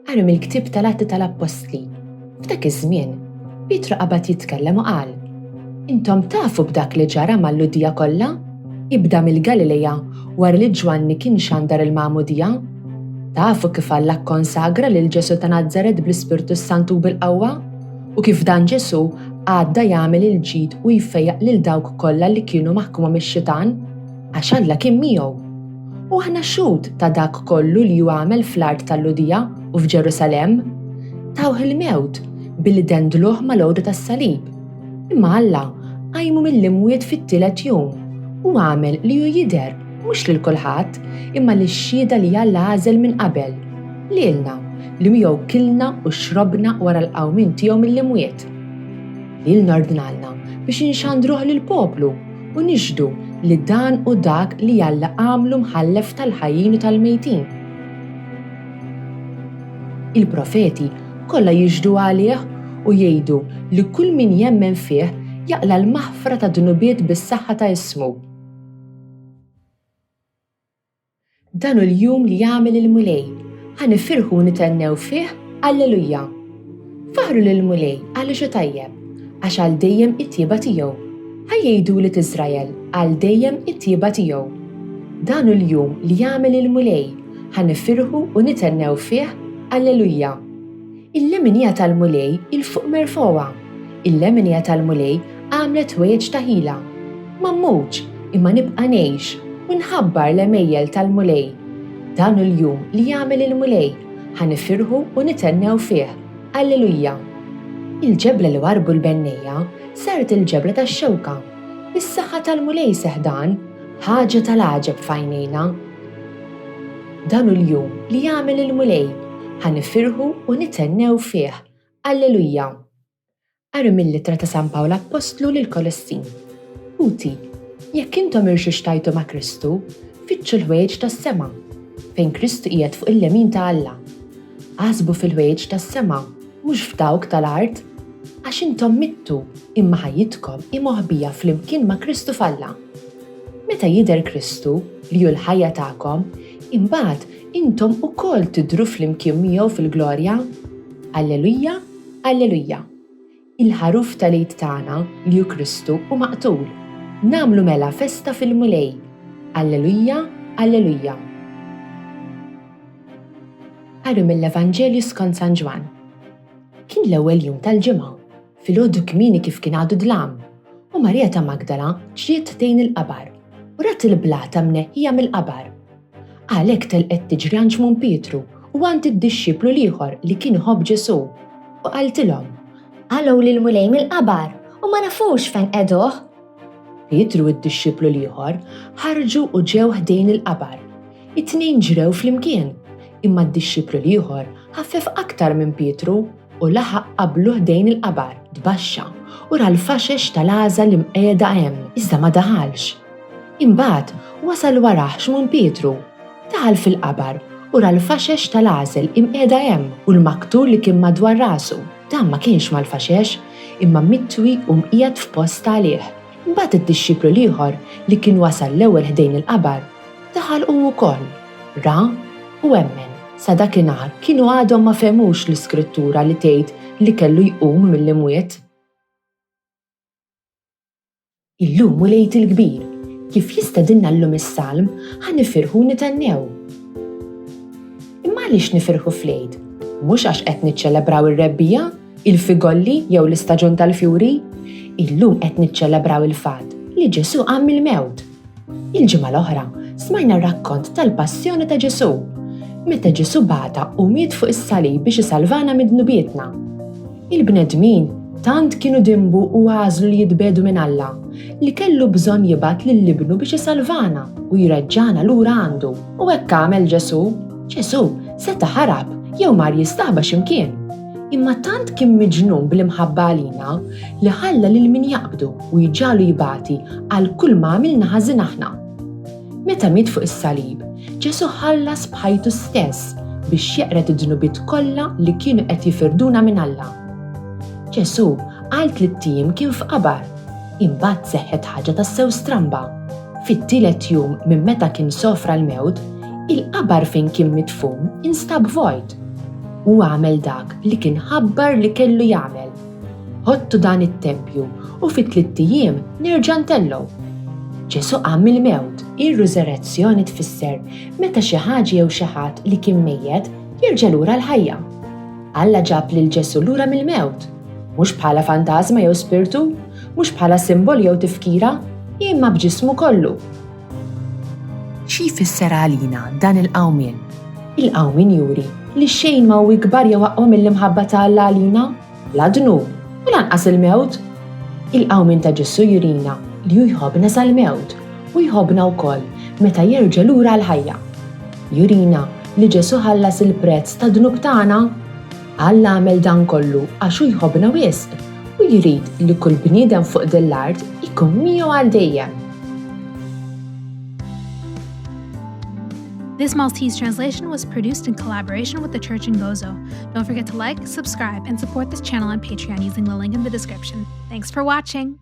Għalu mill-ktib tal-Atti tal-Apostli. F'dak iż-żmien, Pietru qabad jitkellem u qal: Intom tafu b'dak li ġara mal-Ludija kollha? Ibda mill-Galileja wara li Ġwanni kien xandar il-Magħmudija? Tafu kif Alla kkonsagra lil Ġesu ta' Nażaret bl-Ispirtu Santu bil-qawwa? U kif dan Ġesu għadda jagħmel il-ġid u jfejjaq lil dawk kollha li kienu maħkuma mix-xitan għax Alla kien miegħu. U aħna xhud ta' dak kollu li hu għamel fl-art tal-Ludija u f'Ġerusalemm, tawh il-mewt billi dendluh mal-għoda tas-salib. Imma Alla għajmu mill-imwiet fit-tielet jum u għamel li hu jidher mhux lil kulħadd imma lix-xhieda li Alla għażel minn qabel lilna li miegħu kilna u xrobna wara l-qawmien tiegħu mill-imwiet. Lilna ordnalna biex inxandruh lill-poplu u nixhdu li dan u dak li Alla għamlu mħallef tal-ħajjin u tal-mejtin. Il-profeti kollha jiġdu għalih u jgħidu li kull min jemmen fih jaqla l-maħfra ta' dunubiet bis-saħħa ta' ismu. Dan hu l-jum li jagħmel il-mulej, ħanifirħu u nitennew fih Alleluja. Faħru lill-mulej għaliex hu tajjeb, għax għal dejjem it-tieba tiegħu. Ħajjgħidu li Iżrael għal dejjem it-tieba tiegħu. Dan hu l-jum li jagħmel il-mulej, ħanifirħu u nitennew fih Alleluja. Il-leminija tal-mulej il-fuq merfowa. Il-leminija tal-mulej għamlet ħwejjeġ ta' ħila. M'ammutx imma nibqa' ngħix u nħabbar l-emejjel tal-mulej. Dan hu l-jum li jagħmel il-mulej, ħanifirħu u nitennew fih Alleluja. Il-ġebla li warbu l-bennejja saret il-ġebla tax-xewka. Bis-saħħa tal-mulej seħdan ħaġa tal-għaġeb f'għajnejna. Dan hu l-jum li jagħmel il-mulej, ħanifirħu u nitennew fih Alleluja. Qari mill-Littra ta' San Pawlu Apostlu lil-Kolossin. Uti, jekk intom irxixtajtu ma' Kristu, fittxu l-ħwejjeġ tas-sema, fejn Kristu qiegħed fuq il-lemin ta' Alla. Għasbu fil-ħwejjeġ tas-sema, mhux f'dawk tal-art, għax intom mittu imma ħajjitkom immoħbija flimkien ma' Kristu f'Alla. Meta jidher Kristu li hu l-ħajja tagħkom, imbagħad intom ukoll tidhru flimkien miegħu fil-glorja. Alleluja, Alleluja. Il-ħaruf tal-Għid tagħna li hu Kristu u maqtul. Nagħmlu mela festa fil-mulej. Alleluja, Alleluja. Qari mill-Evanġelju skont San Ġwan. Kien l-ewwel jum tal-ġimgħa, filgħodu kmieni kif kien għadu dlam, u Marija ta' Magdala ġriet tgħin il-qabar u rat il-blata mneħħija mill-qabar. Għalhekk telqet tiġri għand xmun Pietru u għand id-dixxiplu ieħor li kien iħobb Ġesu u qaltilhom: Għalgħu lill-mulej mill-qabar u ma nafux fejn qegħduh. Pietru u d-dixxiplu ieħor ħarġu u ġew ħdejn il-qabar. It-tnejn ġrew flimkien, imma d-dixxiplu ieħor ħaffef aktar minn Pietru u laħaq qablu ħdejn il-qabar, tbaxxa u ra l-faxex tal-għażel li mqiegħda hemm iżda ma daħalx. Imbagħad wasal warah xmun Pietru, daħal fil-qabar u ra l-faxex tal-għażel imqiegħda hemm u l-maktur li kien madwar rasu. Dan ma kienx mal-faxex imma mitwi u mqiegħed f'post għalih. Imbagħad id-dixxiplu ieħor li kien wasal l-ewwel ħdejn il-qabar daħal hu wkoll, ra u emmen. Sa dakinhar kienu għadhom ma fehmux l-Iskrittura li tgħid li kellu jqum mill-imwiet. Illum u lejt il-kbir, kif jistedinna llum is-salm ħanifirħu nitennew. Imma għaliex nifirħu fl-Għid? Mhux għax qed niċċelebraw ir-rebbija, il-figolli jew l-istaġun tal-fjuri? Illum qed niċċelebraw il-fatt li Ġesu qam mill-mewt. Il-ġimgħa l-oħra smajna r-rakkont tal-passjoni ta' Ġesu, meta Ġesu bata u miet fuq is-salib biex isalvana mid-dnubietna. Il-bnedmin tant kienu dimbu u għażlu li jitbedu minn Alla li kellu bżonn jibgħat lill-Ibnu biex isalvana u jreġġana lura għandu. U hekk għamel Ġesu. Ġesu seta' ħarab jew mar jistaħba x'imkien. Imma tant kien miġnun bil-imħabba għalina li ħalla lil min jaqbdu u jiġġalu jibati għal kull ma għamilna ħażin aħna. Meta miet fuq is-salib, Ġesu ħallas bħajtu stess biex jeqret id-dnubiet kollha li kienu qed jifirduna minn Alla. Ġesu qal 3 ijiem kien f'qabar, imbagħad seħħet ħaġa tassew stramba. Fit-tielet jum minn meta kien sofra l-mewt, il-qabar fejn kien mitfun instab vojt. u għamel dak li kien ħabbar li kellu jagħmel. Ħottu dan it-tempju u fi 3 ijiem nerġa' ntellgħu. Ġesu qam mill-mewt, ir-riżerezzjoni tfisser meta xi ħaġa jew xi ħadd li kien mejjed jerġa' lura l-ħajja. Alla ġab lil Ġesu lura mill-mewt, mhux bħala fantasma jew spirtu, mhux bħala simbol jew tifkira, imma b'ġismu kollu. Xi jfisser għalina dan il-qawmien? Il-qawmien juri li xejn ma hu ikbar jew aqwa mill-imħabba ta' Alla għalina, la dnub u lanqas il-mewt. Il-qawmien ta' Ġesu jurina li hu jħobbna sal-mewt u jħobbna wkoll meta jerġa' lura l-ħajja. Jurina li Ġesu ħallas il-prezz ta' dnub tagħna. Alla għamel dan kollu għax hu jħobbna wisq u jrid li kull bniedem fuq din l-art ikun miegħu għal dejjem. This Maltese translation was produced in collaboration with the Church in Gozo. Don't forget to like, subscribe, and support this channel on Patreon using the link in the description. Thanks for watching!